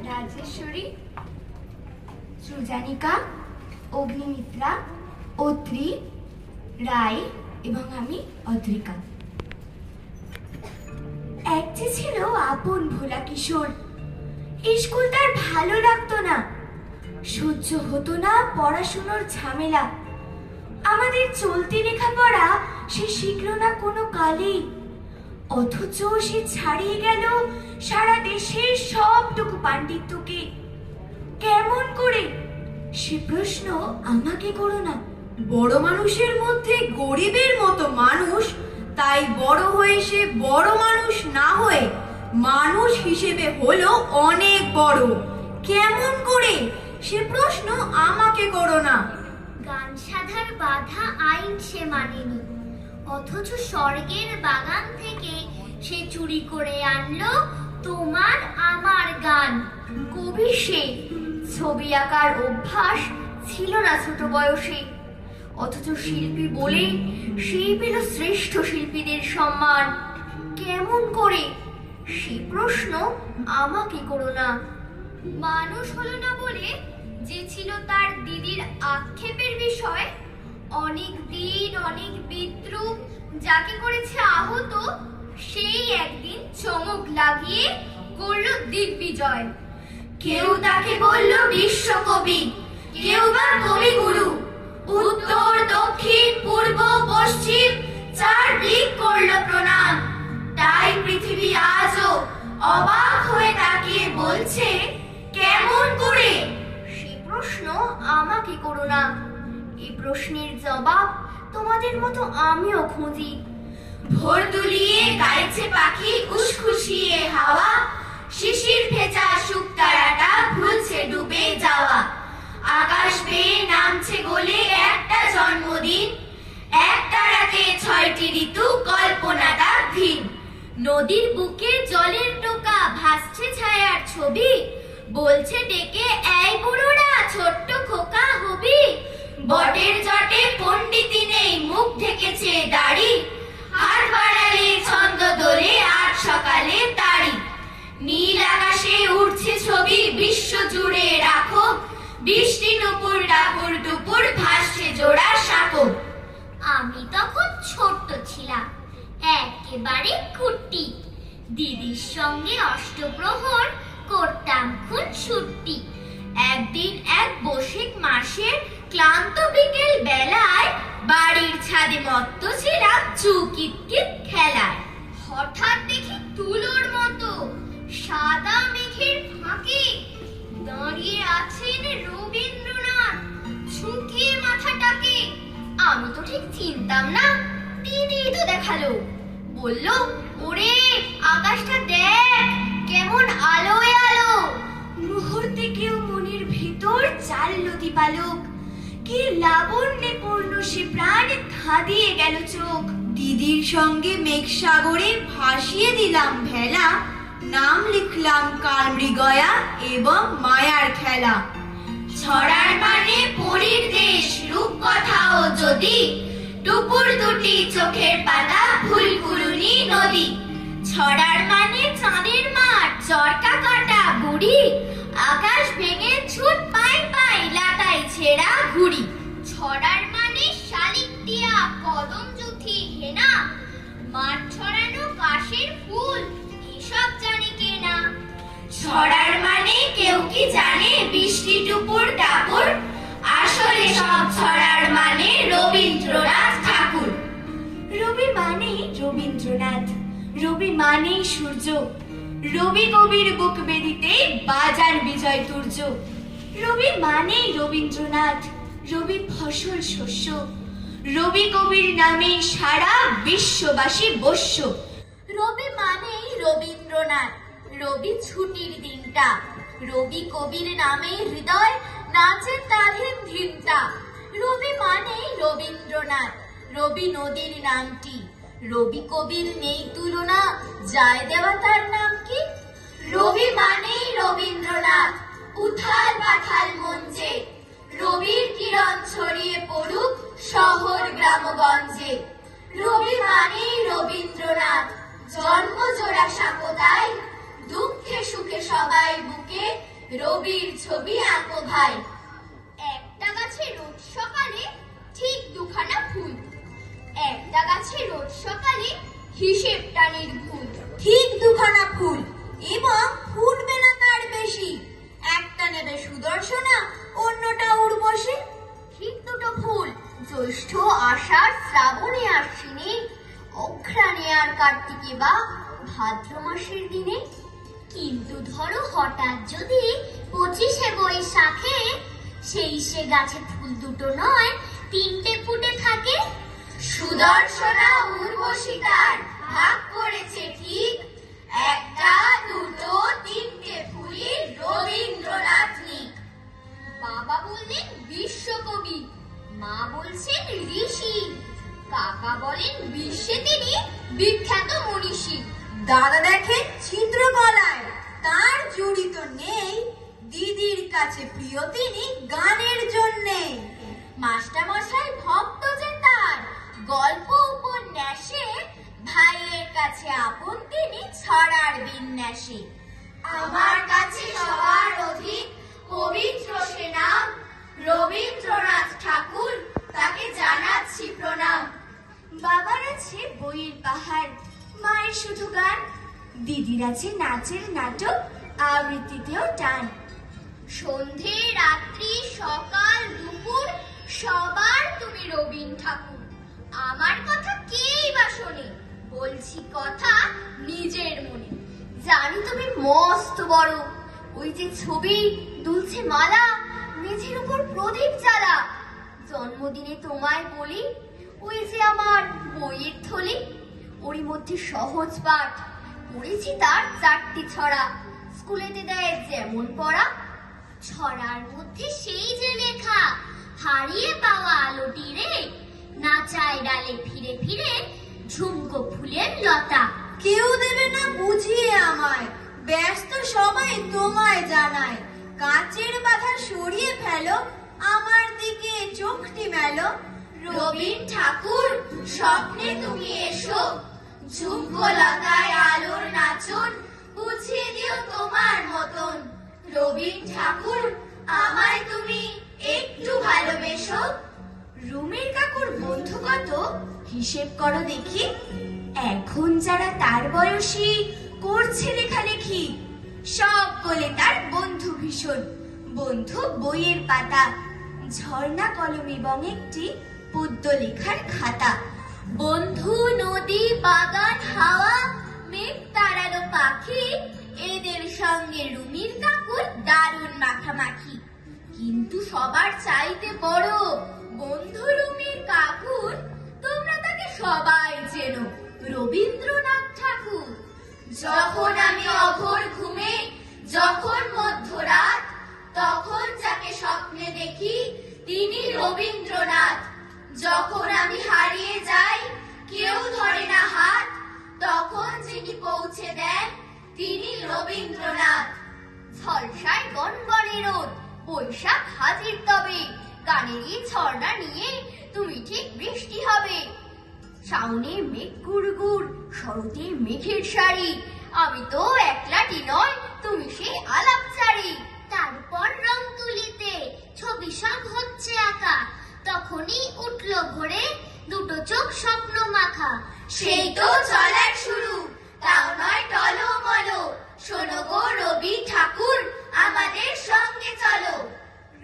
রাজেশ্বরী, সুজানিকা, অগ্নিমিত্রা, অত্রি, রায় এবং আমি অদ্রিকা। এক যে ছিল আপন ভোলা কিশোর। স্কুল তার ভালো লাগতো না, সহ্য হতো না পড়াশুনোর ঝামেলা। আমাদের চলতি লেখাপড়া সে শিখলো না কোনো কালেই, অথচ সে ছাড়িয়ে গেল সারা দেশের সবটুকু পাণ্ডিত্যকে। কেমন করে, সে প্রশ্ন আমাকে করো না। বড় মানুষের মধ্যে গরিবের মতো মানুষ, তাই বড় হয়ে সে বড় মানুষ না হয়ে মানুষ হিসেবে হলো অনেক বড়। কেমন করে, সে প্রশ্ন আমাকে করো না। গান সাধার বাধা আইন সে মানেনি, অথচ স্বর্গের বাগান থেকে সে চুরি করে আনলো তোমার আমার গান। কবি সে, ছবি আঁকার অভ্যাস ছিল না ছোট বয়সে, অথচ শিল্পী বলে সেই পেল শ্রেষ্ঠ শিল্পীদের সম্মান। কেমন করে, সে প্রশ্ন আমাকে করো না। মানুষ হলো না বলে যে ছিল তার দিদির আক্ষেপের বিষয়, অনেক দিন অনেক বিদ্রুপ যাকে করেছে আহত, সেই একদিন চমক লাগিয়ে করলো দিগ্বিজয়। কেউ তাকে বলল বিশ্বকবি, কেউ বা কবিগুরু। উত্তর দক্ষিণ পূর্ব পশ্চিম চারদিক করলো প্রণাম। তাই পৃথিবী আজও অবাক হয়ে তাকিয়ে বলছে কেমন করে, সে প্রশ্ন আমাকে করো না। এই প্রশ্নের জবাব তোমাদের মতো আমিও খুঁজি। ভোর দুলিয়ে গাইছে পাখি উসখুসিয়ে হাওয়া, শিশির ভেজা শুকতারাটা ভুলছে ডুবে যাওয়া। আকাশ বেয়ে নামছে গলে একটা জন্মদিন, একটা রাতে 6টি ঋতু কল্পনাটা ভিন। নদীর বুকে জলের টোকা ভাসছে ছায়ার ছবি, বলছে ডেকে এই বুড়োরা ছোট্ট খোকা হবি। বটের জটে পণ্ডিতি নেই, মুখ ঢেকেছে দাড়ি, হাত বাড়ালে ছন্দ দোলে আজ সকালে তারি। নীল আকাশে উঠছে ছবি বিশ্ব জুড়ে রাখো, বৃষ্টি নুপুর ডাপুর টুপুর ভাসছে জোড়া সাঁকো। আমি তখন ছোট্ট ছিলাম, একেবারে কুট্টি, দিদির সঙ্গে অষ্টপ্রহর করতাম খুন ছুটি। একদিন এক বৈশাখ মাসের ক্লান্ত বিকেল বেলায় বাড়ির ছাদে মত্ত ছিলাম চুকিতকিত খেলায়। হঠাৎ দেখি তুলোর মতো সাদা মেঘের ফাঁকে দাঁড়িয়ে আছেন রবীন্দ্রনাথ, ঝুঁকিয়ে মাথাটাকে। আমি তো ঠিক চিনতাম না, দিদি তো দেখালো, বলল ওরে আকাশটা দেখ কেমন আলোয় আলো। মুহূর্তে কেউ মনের ভিতর চাললো দীপালোক, কি লাবণ্যে পূর্ণ সে প্রাণ ধাঁধিয়ে গেল চোখ। দিদির সঙ্গে মেঘসাগরে ভাসিয়ে দিলাম ভেলা, নাম লিখলাম কাল মৃগয়া এবং মায়ার খেলা। ছড়ার মানে পরীর দেশ রূপকথাও যদি, টুপুর দুটি চোখের পাতা ফুলকুরুনি নদী। ছড়ার মানে চাঁদের মাঠ চরকা কাটা বুড়ি, আকাশ ভেঙে ছুট পাই পাই লাটাই ছেঁড়া ঘুড়ি। ছড়ার মানে শালিক টিয়া কদম জুথি হেনা, মাঠ ছড়ানো কাশের ফুল এসব জানে কে না। ছড়ার মানে কেউ কি জানে বৃষ্টি টুপুর টাপুর, আসলে সব ছড়ার মানে রবীন্দ্রনাথ ঠাকুর। রবি মানে রবীন্দ্রনাথ, রবি মানে সূর্য, রবি কবির বুক বেদিতে বাজার বিজয় তুর্য। রবি মানে রবীন্দ্রনাথ, রবি ফসল শস্য, রবি কবির নামে সারা বিশ্ববাসী বস্য। রবি মানেই রবীন্দ্রনাথ, রবি ছুটির দিনটা, রবি কবির নামে হৃদয় নাচে তাদের ধিনটা। রবি মানেই রবীন্দ্রনাথ, রবি নদীর নামটি, রবি কবির নেই তুলনা, যায় দেওয়া তার নাম কি। রবি মানেই রবীন্দ্রনাথ, উথাল পাথাল মঞ্চে, রবির কিরণ ছড়িয়ে পড়ুক শহর গ্রামগঞ্জে। রবি মানেই রবীন্দ্রনাথ, জন্ম জোড়া সাকতায়, দুঃখে সুখে সবাই বুকে রবির ছবি আঁকো ভাই। একটা গাছে রোজ সকালে ঠিক দুখানা ফুল, একটা গাছে রোজ সকালে হিসেব টানির ভুল। ঠিক দুখানা ফুল এবং ফুটবে না তার বেশি, একটা নেবে সুদর্শনা, অন্যটা উর্বশী। ঠিক দুটো ফুল, জ্যৈষ্ঠ আষাঢ় শ্রাবণে আশ্বিনে, অঘ্রাণে আর কার্তিকে বা ভাদ্র মাসের দিনে। কিন্তু ধরো হঠাৎ যদি 25শে বৈশাখে সেই সে গাছে ফুল দুটো নয় 3টে ফুটে থাকে। সুদর্শনা উর্বশী তার ভাগ করেছে ঠিক, একটা দুটো 3টে ফুলই রবীন্দ্রনাথ নিক। বাবা বললেন বিশ্বকবি, মা বলছেন ঋষি, কাকা বলেন বিশ্বে তিনি বিখ্যাত মনীষী। দাদা দেখেন চিত্রকলায় তার জড়িত নেই, দিদির কাছে প্রিয় তিনি গানের জন্যে। মাস্টারমশাই ভক্ত যে তার গল্প উপন্যাসে, ভাইয়ের কাছে আপন তিনি ছড়ার বিন্যাসে। আমার কাছে সবার অধিক পবিত্র সে নাম, রবীন্দ্রনাথ ঠাকুর, তাকে জানাচ্ছি প্রণাম। বাবার আছে বইয়ের পাহাড়, মায়ের শুধু গান, দিদির আছে নাচের নাটক, আবৃত্তিতেও টান। সন্ধে রাত্রি সকাল দুপুর সবার তুমি রবীন ঠাকুর। আমার কথা কেই বা শোনে, বলছি কথা নিজের মনে। জানি তুমি মস্ত বড়, ওই যে ছবি দুলছে মালা, মেঝের উপর প্রদীপ জ্বালা। জন্মদিনে তোমায় বলি, ওই যে আমার বইয়ের থলি, ওরই মধ্যে সহজ পাঠ পড়েছি তার 4টি ছড়া, স্কুলেতে দেয় যেমন পড়া। ছড়ার মধ্যে সেই যে লেখা, হারিয়ে পাওয়া আলোটি রে, নাচায় ডালে ফিরে ফিরে ঝুমকো ফুলের লতা। কেউ দেবে না বুঝিয়ে আমায়, ব্যস্ত সবাই তোমায় জানায়। কাচের বাধা সরিয়ে ফেলো, আমার দিকে চোখটি মেলো। রবীন ঠাকুর স্বপ্নে তুমি এসো, ঝুমকো লতায় আলোর নাচন বুঝিয়ে দিও তোমার মতন। রবীন ঠাকুর আমায় তুমি একটু ভালোবেসো। রুমের কাকুর বন্ধু কত হিসেব করো দেখি, এখন যারা তার বয়সী করছে লেখালেখি। সব বলে তার বন্ধু ভীষণ, বন্ধু বইয়ের পাতা, ঝর্ণা কলম এবং একটি পদ্য লেখার খাতা। বন্ধু নদী বাগান হাওয়া মেঘ তাড়ানো পাখি, এদের সঙ্গে রুমির কাকুর দারুণ মাখামাখি। কিন্তু সবার চাইতে বড় বন্ধু রুমির কাকুর, তোমরা তাকে সবাই চেনো, রবীন্দ্রনাথ ঠাকুর। যখন আমি অঘোর ঘুমে, যখন মধ্যরাত, তখন যাকে স্বপ্নে দেখি তিনি রবীন্দ্রনাথ। যখন আমি হারিয়ে যাই, কেউ ধরে না হাত, তখন যিনি পৌঁছে দেন তিনি রবীন্দ্রনাথ। ঝলসায় গনগনে রোদ, বৈশাখ হাজির তবে, গানেরই ঝর্ণা নিয়ে তুমি ঠিক বৃষ্টি হবে। শাওনে মেঘ গুড়গুড়, শরতে মেঘের শাড়ি, আমি তো একলাটি নয়, তুমি সেই আলাপচারী। তারপর রং তুলিতে ছবি সব হচ্ছে আঁকা, তখনই উঠলো ভোরে দুটো চোখ স্বপ্ন মাখা। সেই তো চলার শুরু, তাও নয় টলমলো, শোনো গো রবি ঠাকুর, আমাদের সঙ্গে চলো।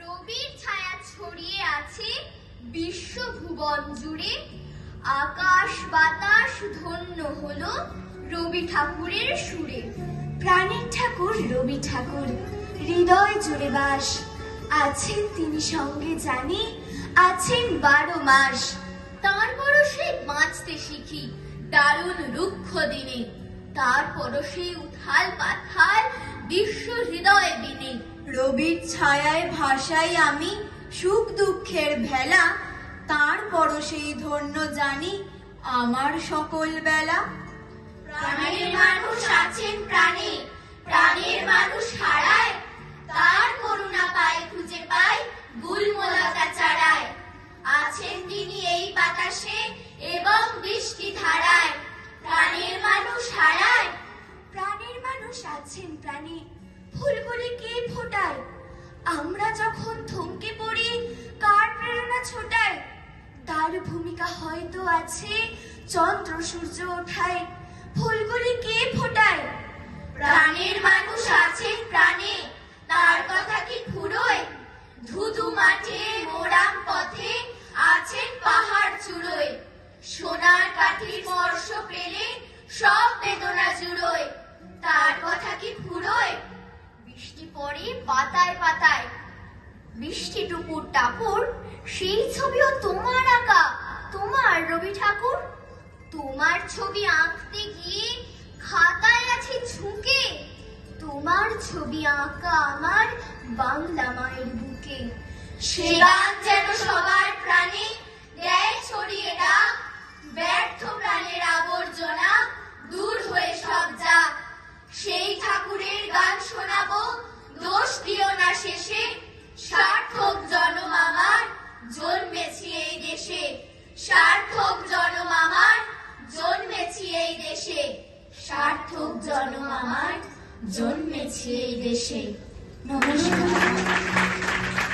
রবির ছায়া ছড়িয়ে আছে বিশ্বভুবন জুড়ে, আকাশ বাতাস ধন্য হলো রবি ঠাকুরের সুরে। প্রাণের ঠাকুর রবি ঠাকুর, হৃদয় জুড়ে বাস, আছেন তিনি সঙ্গে জানি, আছেন 12 মাস। তার পরশে বাঁচতে শিখি দারুণ রুক্ষ দিনে, তার পরশে উথাল পাথাল বিশ্ব হৃদয় দিনে। রবির ছায়ায় ভাসাই আমি সুখ দুঃখের ভেলা, তার পরশেই ধন্য জানি আমার সকল বেলা। প্রাণের মানুষ আছেন প্রাণে, প্রাণের মানুষ হারায়, তার করুণা পায় খুঁজে পায় গুলমলতা চারায়। আছেন তিনি এই বাতাসে এবং বৃষ্টি ধারায়, প্রাণের মানুষ হারায়। প্রাণের মানুষ আছেন প্রাণে, ফুলগুলি কে ফোটায় আমরা যখন থমকে পড়ি কার প্রেরণা ছোটায়, তার ভূমিকা হয়তো আছে চন্দ্র সূর্য ওঠায়, ফুলগুলি কে ফোটায়। প্রাণের মানুষ আছেন প্রাণে, তার কথা কি ফুরোয়? ধুধু মাঠে মোরাম পথে আছেন পাহাড় চূড়োয়, সোনার কাঠির স্পর্শ পেলে সব বেদনা জুড়োয়, তার কথা কি ফুরোয়? বৃষ্টি পড়ে পাতায় পাতায়, বৃষ্টি টুপুর টাপুর, সেই ছবিও তোমার আঁকা, তোমার রবি ঠাকুর। তোমার ছবি আঁকতে গিয়ে খাতায় আছে ঝুঁকে, তোমার ছবি আঁকা আমার বাংলা মায়ের বুকে। সে গান যেন সবার প্রাণে দেয় ছড়িয়ে ডাক, ব্যর্থ প্রাণের আবর্জনা দূর হয়ে সব যাক। সেই ঠাকুরের গান শোনাবো, দোষ দিও না শেষে, সার্থক জনম আমার জন্মেছি এই দেশে, সার্থক জনম আমার জন্মেছি এই দেশে, সার্থক জনম আমার জন্মেছি এই দেশে। নমস্কার।